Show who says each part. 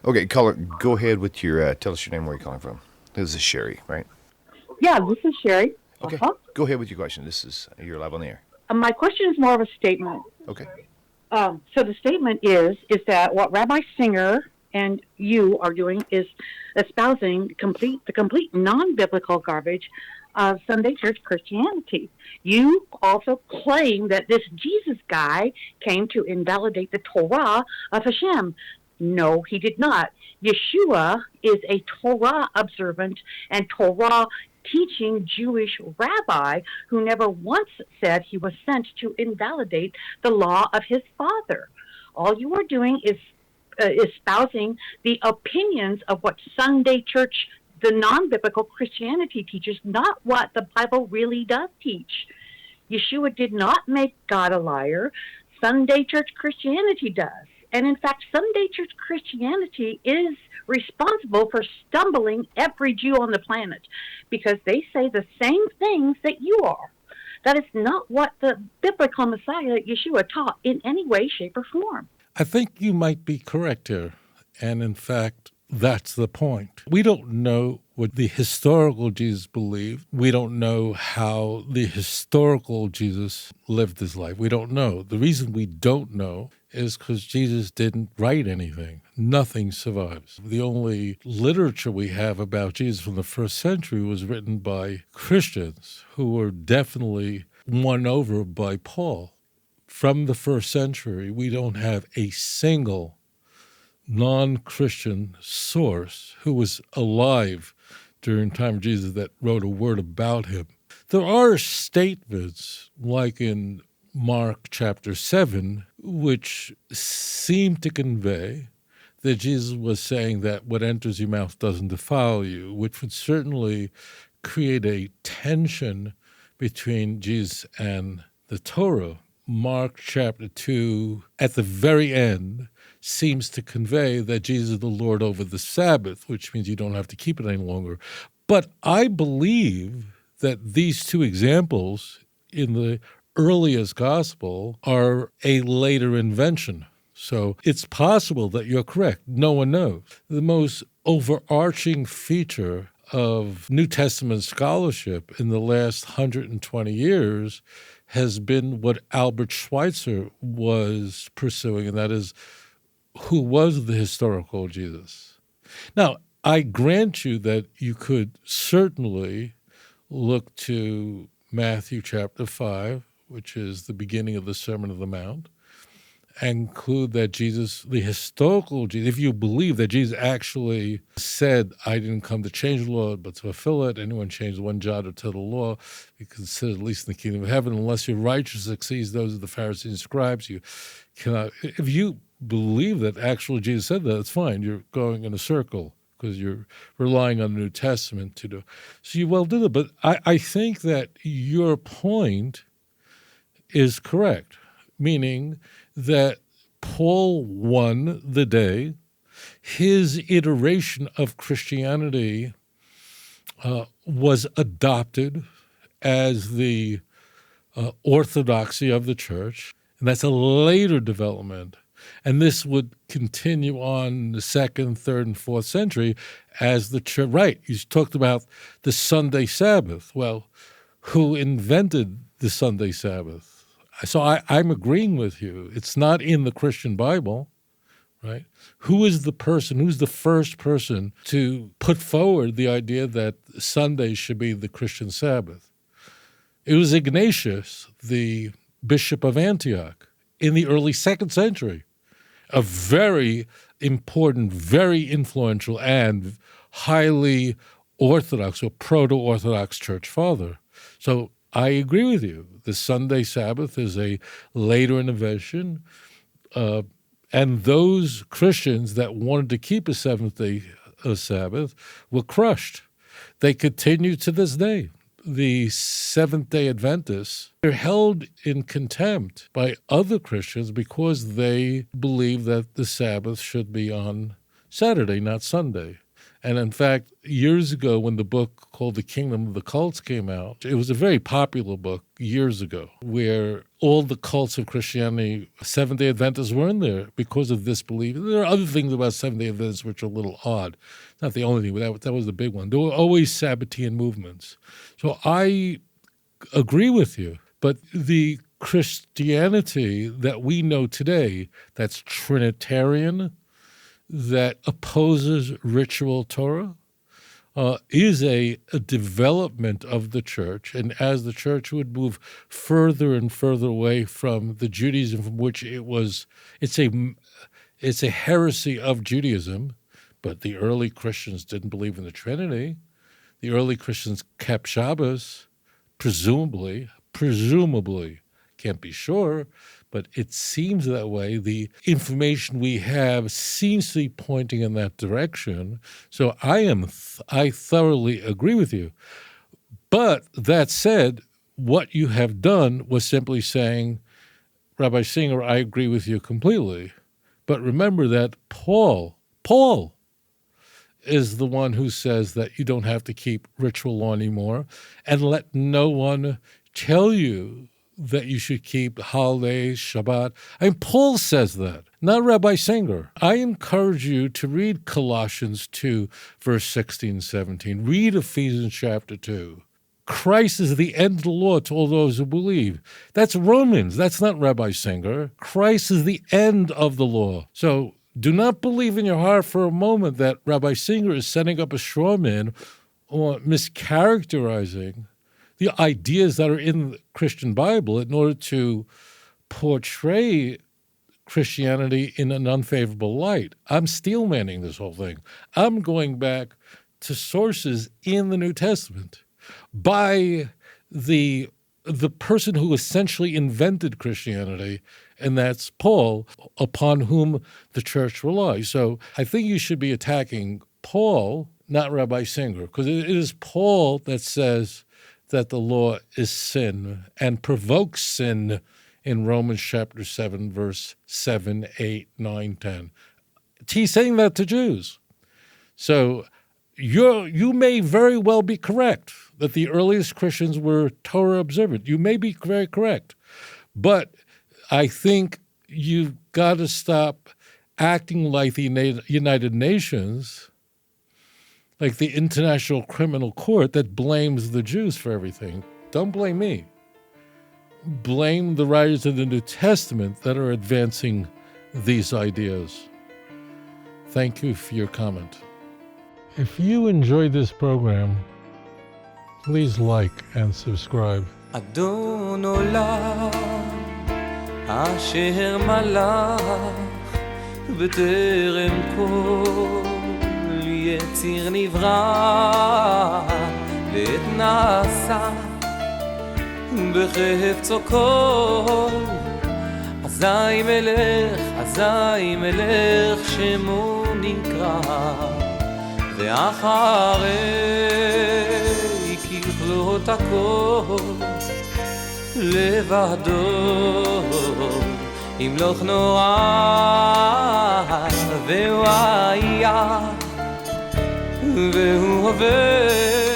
Speaker 1: Okay, caller, go ahead with your, tell us your name, where you're calling from. This is Sherry, right?
Speaker 2: Yeah, this is Sherry.
Speaker 1: Okay,
Speaker 2: Uh-huh.
Speaker 1: go ahead with your question. You're live on the air.
Speaker 2: My question is more of a statement.
Speaker 1: Okay.
Speaker 2: So the statement is that what Rabbi Singer and you are doing is espousing the complete non-biblical garbage of Sunday church Christianity. You also claim that this Jesus guy came to invalidate the Torah of Hashem. No, he did not. Yeshua is a Torah observant and Torah teaching Jewish rabbi who never once said he was sent to invalidate the law of his father. All you are doing is espousing the opinions of what Sunday church, the non biblical Christianity teaches, not what the Bible really does teach. Yeshua did not make God a liar. Sunday church Christianity does. And in fact, Sunday church Christianity is responsible for stumbling every Jew on the planet because they say the same things that you are. That is not what the biblical Messiah, Yeshua, taught in any way, shape, or form.
Speaker 3: I think you might be correct here. And in fact, that's the point. We don't know what the historical Jesus believed. We don't know how the historical Jesus lived his life. We don't know. The reason we don't know is because Jesus didn't write anything. Nothing survives. The only literature we have about Jesus from the first century was written by Christians who were definitely won over by Paul. From the first century, we don't have a single non-Christian source who was alive during the time of Jesus that wrote a word about him. There are statements, like in Mark chapter 7, which seem to convey that Jesus was saying that what enters your mouth doesn't defile you, which would certainly create a tension between Jesus and the Torah. Mark chapter 2, at the very end, seems to convey that Jesus is the Lord over the Sabbath, which means you don't have to keep it any longer. But I believe that these two examples in the earliest gospel are a later invention. So it's possible that you're correct. No one knows. The most overarching feature of New Testament scholarship in the last 120 years has been what Albert Schweitzer was pursuing, and that is, who was the historical Jesus? Now, I grant you that you could certainly look to Matthew chapter 5, which is the beginning of the Sermon on the Mount, and conclude that Jesus, the historical Jesus, if you believe that Jesus actually said, I didn't come to change the law, but to fulfill it, anyone changes one jot or tittle of the law, you consider at least in the kingdom of heaven, unless your righteousness exceeds those of the Pharisees and scribes, you cannot. If you believe that actually Jesus said that, it's fine. You're going in a circle because you're relying on the New Testament to do. So you well do that. But I think that your point is correct, meaning that Paul won the day. His iteration of Christianity was adopted as the orthodoxy of the church, and that's a later development. And this would continue on the second, third, and fourth century as the church. Right, you talked about the Sunday Sabbath. Well, who invented the Sunday Sabbath? So I'm agreeing with you. It's not in the Christian Bible, right? Who is the person, who's the first person to put forward the idea that Sunday should be the Christian Sabbath? It was Ignatius, the bishop of Antioch, in the early second century, a very important, very influential, and highly Orthodox or proto-Orthodox church father. So I agree with you. The Sunday Sabbath is a later innovation, and those Christians that wanted to keep a seventh-day Sabbath were crushed. They continue to this day. The Seventh-day Adventists are held in contempt by other Christians because they believe that the Sabbath should be on Saturday, not Sunday. And in fact, years ago when the book called The Kingdom of the Cults came out, it was a very popular book years ago where all the cults of Christianity, Seventh-day Adventists were in there because of this belief. There are other things about Seventh-day Adventists which are a little odd. Not the only thing, but that was the big one. There were always Sabbatean movements. So I agree with you, but the Christianity that we know today, that's Trinitarian, that opposes ritual Torah, is a development of the church. And as the church would move further and further away from the Judaism from which it's a heresy of Judaism, but the early Christians didn't believe in the Trinity. The early Christians kept Shabbos, presumably, can't be sure, but it seems that way. The information we have seems to be pointing in that direction. So I thoroughly agree with you. But that said, what you have done was simply saying, Rabbi Singer, I agree with you completely. But remember that Paul is the one who says that you don't have to keep ritual law anymore, and let no one tell you that you should keep holidays, Shabbat. I mean, Paul says that, not Rabbi Singer. I encourage you to read Colossians 2, verse 16, 17. Read Ephesians chapter 2. Christ is the end of the law to all those who believe. That's Romans. That's not Rabbi Singer. Christ is the end of the law. So do not believe in your heart for a moment that Rabbi Singer is setting up a straw man or mischaracterizing the ideas that are in the Christian Bible in order to portray Christianity in an unfavorable light. I'm steelmanning this whole thing. I'm going back to sources in the New Testament by the person who essentially invented Christianity, and that's Paul, upon whom the church relies. So I think you should be attacking Paul, not Rabbi Singer, because it is Paul that says that the law is sin and provokes sin in Romans chapter 7, verse 7, 8, 9, 10. He's saying that to Jews. So you may very well be correct that the earliest Christians were Torah observant. You may be very correct. But I think you've got to stop acting like the United Nations, like the International Criminal Court that blames the Jews for everything. Don't blame me. Blame the writers of the New Testament that are advancing these ideas. Thank you for your comment. If you enjoyed this program, please like and subscribe.
Speaker 4: אדון עולם אשר מלך בטרם כל יציר נברא ועת נעשה בחפצו כל אזי מלך שמו נקרא ואחרי ככלות הכל לבדו ימלוך נורא והוא היה והוא הווה